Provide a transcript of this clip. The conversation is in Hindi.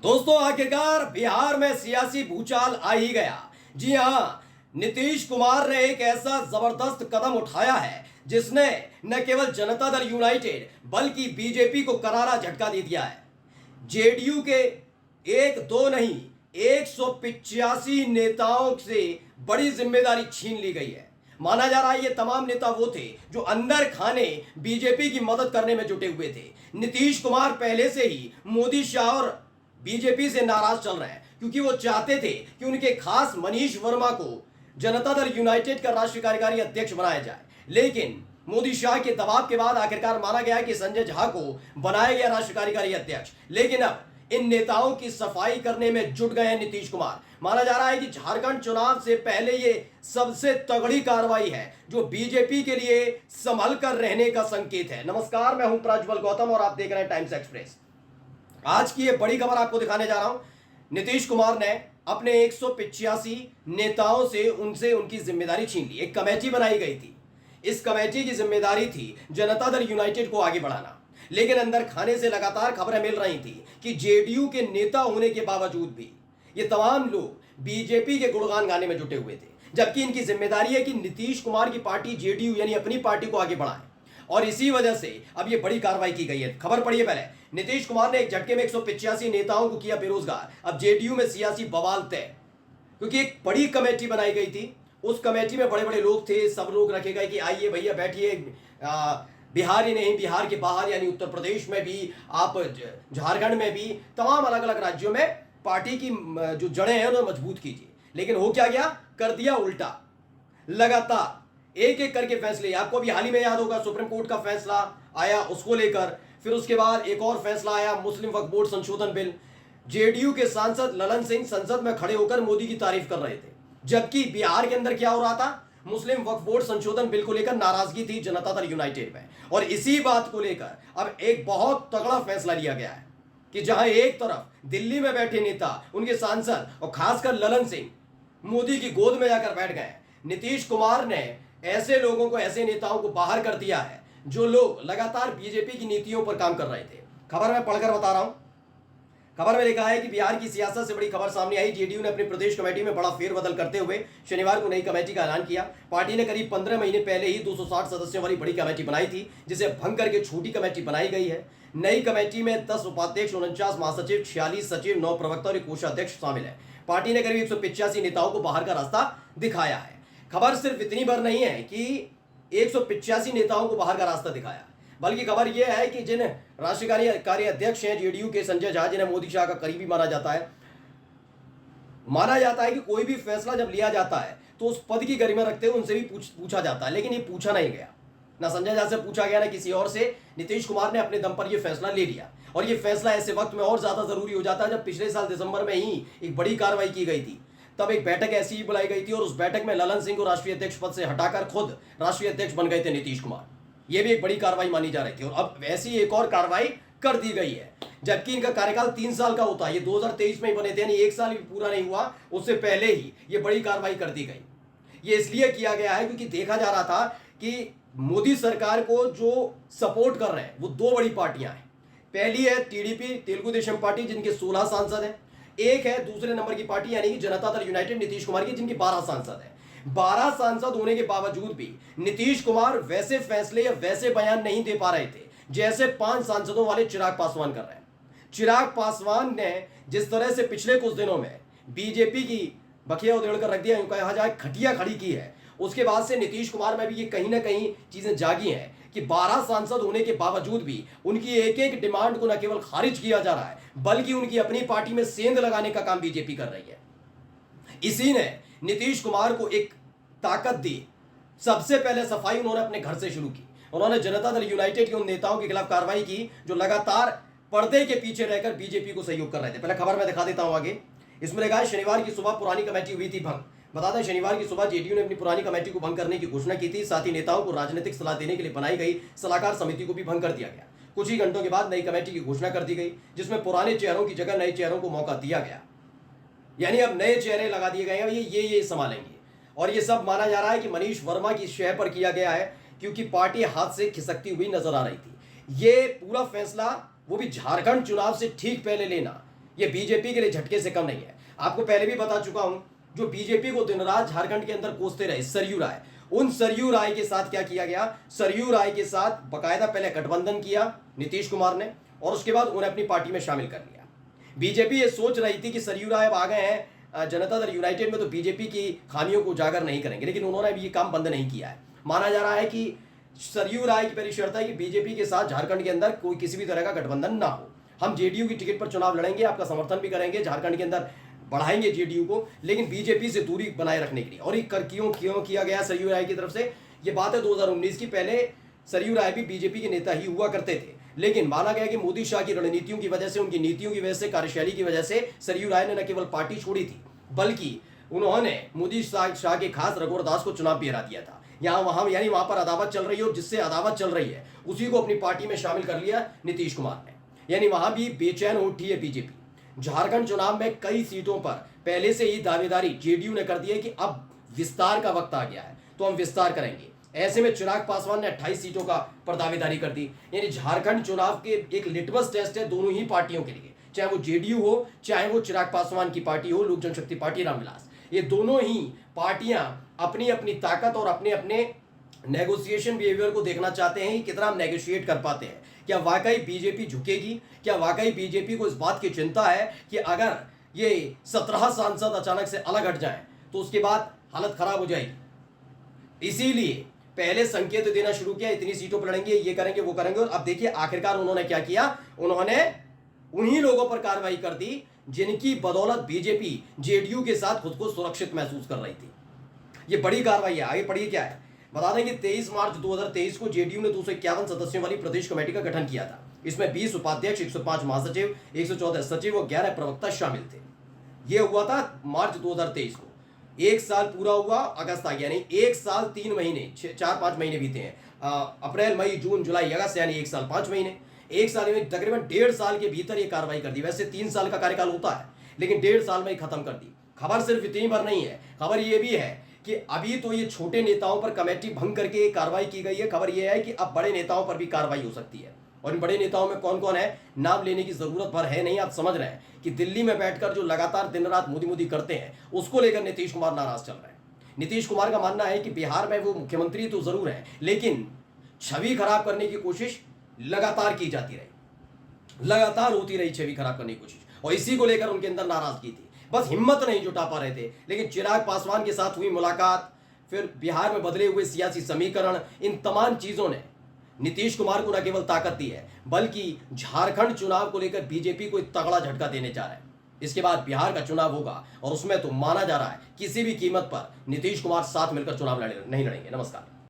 दोस्तों, आखिरकार बिहार में सियासी भूचाल आ ही गया। जी हां, नीतीश कुमार ने एक ऐसा जबरदस्त कदम उठाया है जिसने न केवल जनता दल यूनाइटेड बल्कि बीजेपी को करारा झटका दे दिया है। जेडीयू के एक दो नहीं 185 नेताओं से बड़ी जिम्मेदारी छीन ली गई है। माना जा रहा है ये तमाम नेता वो थे जो अंदर खाने बीजेपी की मदद करने में जुटे हुए थे। नीतीश कुमार पहले से ही मोदी शाह और बीजेपी से नाराज चल रहे हैं क्योंकि वो चाहते थे कि उनके खास मनीष वर्मा को जनता दल यूनाइटेड का राष्ट्रीय कार्यकारी अध्यक्ष बनाया जाए, लेकिन मोदी शाह के दबाव के बाद आखिरकार माना गया कि संजय झा को बनाया गया राष्ट्रीय कार्यकारी अध्यक्ष। लेकिन अब इन नेताओं की सफाई करने में जुट गए हैं नीतीश कुमार। माना जा रहा है कि झारखंड चुनाव से पहले ये सबसे तगड़ी कार्रवाई है जो बीजेपी के लिए संभल कर रहने का संकेत है। नमस्कार, मैं हूं प्रज्वल गौतम और आप देख रहे हैं टाइम्स एक्सप्रेस। आज की ये बड़ी खबर आपको दिखाने जा रहा हूं। नीतीश कुमार ने अपने 185 नेताओं से उनसे उनकी जिम्मेदारी छीन ली। एक कमेटी बनाई गई थी। इस कमेटी की जिम्मेदारी थी जनता दल यूनाइटेड को आगे बढ़ाना, लेकिन अंदर खाने से लगातार खबरें मिल रही थी कि जेडीयू के नेता होने के बावजूद भी ये तमाम लोग बीजेपी के गुणगान गाने में जुटे हुए थे, जबकि इनकी जिम्मेदारी है कि नीतीश कुमार की पार्टी जेडीयू यानी अपनी पार्टी को आगे बढ़ाएं। और इसी वजह से अब ये बड़ी कार्रवाई की गई है। खबर पढ़िए पहले। नीतीश कुमार ने एक झटके में 185 नेताओं को किया बेरोजगार। अब जेडीयू में सियासी बवाल तय, क्योंकि एक बड़ी कमेटी बनाई गई थी। उस कमेटी में बड़े बड़े लोग थे। सब लोग रखे गए कि आइए भैया बैठिए। बिहार ही नहीं, बिहार के बाहर यानी उत्तर प्रदेश में भी, आप झारखंड में भी, तमाम अलग अलग राज्यों में पार्टी की जो जड़ें हैं उन्हें मजबूत कीजिए। लेकिन हो क्या गया, कर दिया उल्टा। लगातार एक एक करके फैसले, आपको अभी हाल ही में याद होगा सुप्रीम कोर्ट का फैसला आया उसको लेकर, फिर उसके बाद एक और फैसला आया मुस्लिम वक्फ बोर्ड संशोधन बिल। जेडीयू के सांसद ललन सिंह संसद में खड़े होकर मोदी की तारीफ कर रहे थे, जबकि बिहार के अंदर क्या हो रहा था, मुस्लिम वक्फ बोर्ड संशोधन बिल को लेकर नाराजगी थी जनता दल यूनाइटेड में। और इसी बात को लेकर अब एक बहुत तगड़ा फैसला लिया गया है कि जहां एक तरफ दिल्ली में बैठे नेता, उनके सांसद और खासकर ललन सिंह मोदी की गोद में जाकर बैठ गए, नीतीश कुमार ने ऐसे लोगों को, ऐसे नेताओं को बाहर कर दिया है जो लोग लगातार बीजेपी की नीतियों पर काम कर रहे थे। खबर में पढ़कर बता रहा हूं। खबर में लिखा है कि बिहार की सियासत से बड़ी खबर सामने आई। जेडीयू ने अपनी प्रदेश कमेटी में बड़ा फेरबदल करते हुए शनिवार को नई कमेटी का ऐलान किया। पार्टी ने करीब 15 महीने पहले ही 260 सदस्यों वाली बड़ी कमेटी बनाई थी, जिसे भंग करके छोटी कमेटी बनाई गई है। नई कमेटी में 10 उपाध्यक्ष, 49 महासचिव, 46 सचिव, 9 प्रवक्ता और एक कोषाध्यक्ष शामिल है। पार्टी ने करीब 185 नेताओं को बाहर का रास्ता दिखाया है। खबर सिर्फ इतनी भर नहीं है कि 185 नेताओं को बाहर का रास्ता दिखाया, बल्कि खबर यह है कि जिन राष्ट्रीय कार्यकारी अध्यक्ष हैं जेडीयू के संजय झा, जिन्हें मोदी शाह का करीबी माना जाता है कि कोई भी फैसला जब लिया जाता है तो उस पद की गरिमा रखते हुए उनसे भी पूछा जाता है, लेकिन ये पूछा नहीं गया। ना संजय झा से पूछा गया, ना किसी और से। नीतीश कुमार ने अपने दम पर यह फैसला ले लिया, और यह फैसला ऐसे वक्त में और ज्यादा जरूरी हो जाता है जब पिछले साल दिसंबर में ही एक बड़ी कार्रवाई की गई थी। तब एक बैठक ऐसी ही बुलाई गई थी और उस बैठक में ललन सिंह को राष्ट्रीय अध्यक्ष पद से हटाकर खुद राष्ट्रीय अध्यक्ष बन गए थे नीतीश कुमार। यह भी एक बड़ी कार्रवाई मानी जा रही थी, और अब ऐसी एक और कार्रवाई कर दी गई है, जबकि इनका कार्यकाल 3 साल का होता है। ये 2023 में ही बने थे, यानी 1 साल भी पूरा नहीं हुआ उससे पहले ही ये बड़ी कार्रवाई कर दी गई। ये इसलिए किया गया है क्योंकि देखा जा रहा था कि मोदी सरकार को जो सपोर्ट कर रहे हैं वो 2 बड़ी पार्टियां हैं। पहली है टीडीपी, तेलुगु देशम पार्टी, जिनके 16 सांसद हैं। एक है दूसरे नंबर की पार्टी यानी कि जनता दल यूनाइटेड नीतीश कुमार की, जिनकी 12 सांसद हैं। 12 सांसद होने के बावजूद भी नीतीश कुमार वैसे फैसले या वैसे बयान नहीं दे पा रहे थे जैसे 5 सांसदों वाले चिराग पासवान कर रहे हैं। चिराग पासवान ने जिस तरह से पिछले कुछ दिनों में बीजेपी की बखिया उधेड़ कर रख दिया, कहा जाए खटिया खड़ी की है, उसके बाद से नीतीश कुमार में भी ये कहीं ना कहीं चीजें जागी हैं कि 12 सांसद होने के बावजूद भी उनकी एक एक डिमांड को न केवल खारिज किया जा रहा है, बल्कि उनकी अपनी पार्टी में सेंध लगाने का काम बीजेपी कर रही है। इसी ने नीतीश कुमार को एक ताकत दी। सबसे पहले सफाई उन्होंने अपने घर से शुरू की। उन्होंने जनता दल यूनाइटेड के उन नेताओं के खिलाफ कार्रवाई की जो लगातार पर्दे के पीछे रहकर बीजेपी को सहयोग कर रहे थे। पहले खबर में दिखा देता हूं आगे। इसमें लिखा है शनिवार की सुबह पुरानी कमेटी हुई थी भंग। बता दें, शनिवार की सुबह जेडीयू ने अपनी पुरानी कमेटी को भंग करने की घोषणा की थी। साथ ही नेताओं को राजनीतिक सलाह देने के लिए बनाई गई सलाहकार समिति को भी भंग कर दिया गया। कुछ ही घंटों के बाद नई कमेटी की घोषणा कर दी गई, जिसमें पुराने चेहरों की जगह नए चेहरों को मौका दिया गया। यानी अब नए चेहरे लगा दिए गए हैं, ये संभालेंगे। और ये सब माना जा रहा है कि मनीष वर्मा की शय पर किया गया है, क्योंकि पार्टी हाथ से खिसकती हुई नजर आ रही थी। ये पूरा फैसला वो भी झारखंड चुनाव से ठीक पहले लेना, ये बीजेपी के लिए झटके से कम नहीं है। आपको पहले भी बता चुका हूं, जो बीजेपी को दिन रात झारखंड के अंदर कोसते रहे सरयू राय, उन सरयू राय के साथ क्या किया गया, सरयू राय के साथ बकायदा पहले गठबंधन किया नीतीश कुमार ने, और उसके बाद उन्हें अपनी पार्टी में शामिल कर लिया। बीजेपी ये सोच रही थी कि सरयू राय अब आ गए हैं जनता दल यूनाइटेड में, तो बीजेपी की खामियों को उजागर नहीं करेंगे, लेकिन उन्होंने अभी ये काम बंद नहीं किया है। माना जा रहा है कि सरयू राय की पहली शर्त है कि बीजेपी के साथ झारखंड के अंदर कोई किसी भी तरह का गठबंधन ना हो। हम जेडीयू की टिकट पर चुनाव लड़ेंगे, आपका समर्थन भी करेंगे, झारखंड के अंदर बढ़ाएंगे जेडीयू को, लेकिन बीजेपी से दूरी बनाए रखने के लिए। और ये क्यों किया गया सरयू राय की तरफ से, ये बात है 2019 की। पहले सरयू राय भी बीजेपी के नेता ही हुआ करते थे, लेकिन माना गया कि मोदी शाह की रणनीतियों की वजह से, उनकी नीतियों की वजह से, कार्यशैली की वजह से सरयू राय ने न केवल पार्टी छोड़ी थी, बल्कि उन्होंने मोदी शाह के खास रघुवर दास को चुनाव भी हरा दिया था। यहाँ वहां यानी वहां पर अदावत चल रही है, और जिससे अदावत चल रही है उसी को अपनी पार्टी में शामिल कर लिया नीतीश कुमार ने। यानी वहां भी बेचैन उठी है बीजेपी। झारखंड चुनाव में कई सीटों पर पहले से ही दावेदारी जेडीयू ने कर दी है कि अब विस्तार का वक्त आ गया है, तो हम विस्तार करेंगे। ऐसे में चिराग पासवान ने 28 सीटों का पर दावेदारी कर दी। यानी झारखंड चुनाव के एक लिटमस टेस्ट है दोनों ही पार्टियों के लिए, चाहे वो जेडीयू हो, चाहे वो चिराग पासवान की पार्टी हो, लोक जनशक्ति पार्टी रामविलास। ये दोनों ही पार्टियां अपनी अपनी ताकत और अपने अपने नेगोशिएशन बिहेवियर को देखना चाहते हैं कि कितना हम नेगोशिएट कर पाते हैं। क्या वाकई बीजेपी झुकेगी? क्या वाकई बीजेपी को इस बात की चिंता है कि अगर ये 17 सांसद अचानक से अलग हट जाएं तो उसके बाद हालत खराब हो जाएगी? इसीलिए पहले संकेत देना शुरू किया, इतनी सीटों पर लड़ेंगे, ये करेंगे, वो करेंगे। और अब देखिए आखिरकार उन्होंने क्या किया, उन्होंने उन्हीं लोगों पर कार्रवाई कर दी जिनकी बदौलत बीजेपी जेडीयू के साथ खुद को सुरक्षित महसूस कर रही थी। ये बड़ी कार्रवाई है। आगे पढ़िए क्या है। बता दें कि 23 मार्च 2023 को जेडीयू ने 251 सदस्यों वाली प्रदेश कमेटी का गठन किया था। इसमें 20 उपाध्यक्ष, 105 महासचिव, 114 सचिव और 11 प्रवक्ता शामिल थे। यह हुआ था मार्च 2023 को। एक साल पूरा हुआ, अगस्त आ गया, यानी 1 साल 3 महीने, 4-5 महीने बीते हैं। अप्रैल, मई, जून, जुलाई, अगस्त, यानी 1 साल 5 महीने। 1 साल में तकरीबन 1.5 साल के भीतर ये कार्रवाई कर दी। वैसे 3 साल का कार्यकाल होता है, लेकिन 1.5 साल में ही खत्म कर दी। खबर सिर्फ इतनी भर नहीं है, खबर ये भी है कि अभी तो ये छोटे नेताओं पर कमेटी भंग करके कार्रवाई की गई है। खबर ये है कि अब बड़े नेताओं पर भी कार्रवाई हो सकती है। और इन बड़े नेताओं में कौन कौन है, नाम लेने की जरूरत भर है नहीं। आप समझ रहे हैं कि दिल्ली में बैठकर जो लगातार दिन रात मोदी मोदी करते हैं, उसको लेकर नीतीश कुमार नाराज चल रहे हैं। नीतीश कुमार का मानना है कि बिहार में वो मुख्यमंत्री तो जरूर है, लेकिन छवि खराब करने की कोशिश लगातार की जाती रही, लगातार होती रही छवि खराब करने की कोशिश, और इसी को लेकर उनके अंदर नाराजगी थी। बस हिम्मत नहीं जुटा पा रहे थे। लेकिन चिराग पासवान के साथ हुई मुलाकात, फिर बिहार में बदले हुए सियासी समीकरण, इन तमाम चीजों ने नीतीश कुमार को न केवल ताकत दी है, बल्कि झारखंड चुनाव को लेकर बीजेपी को एक तगड़ा झटका देने जा रहा है। इसके बाद बिहार का चुनाव होगा, और उसमें तो माना जा रहा है किसी भी कीमत पर नीतीश कुमार साथ मिलकर चुनाव नहीं लड़ेंगे। नमस्कार।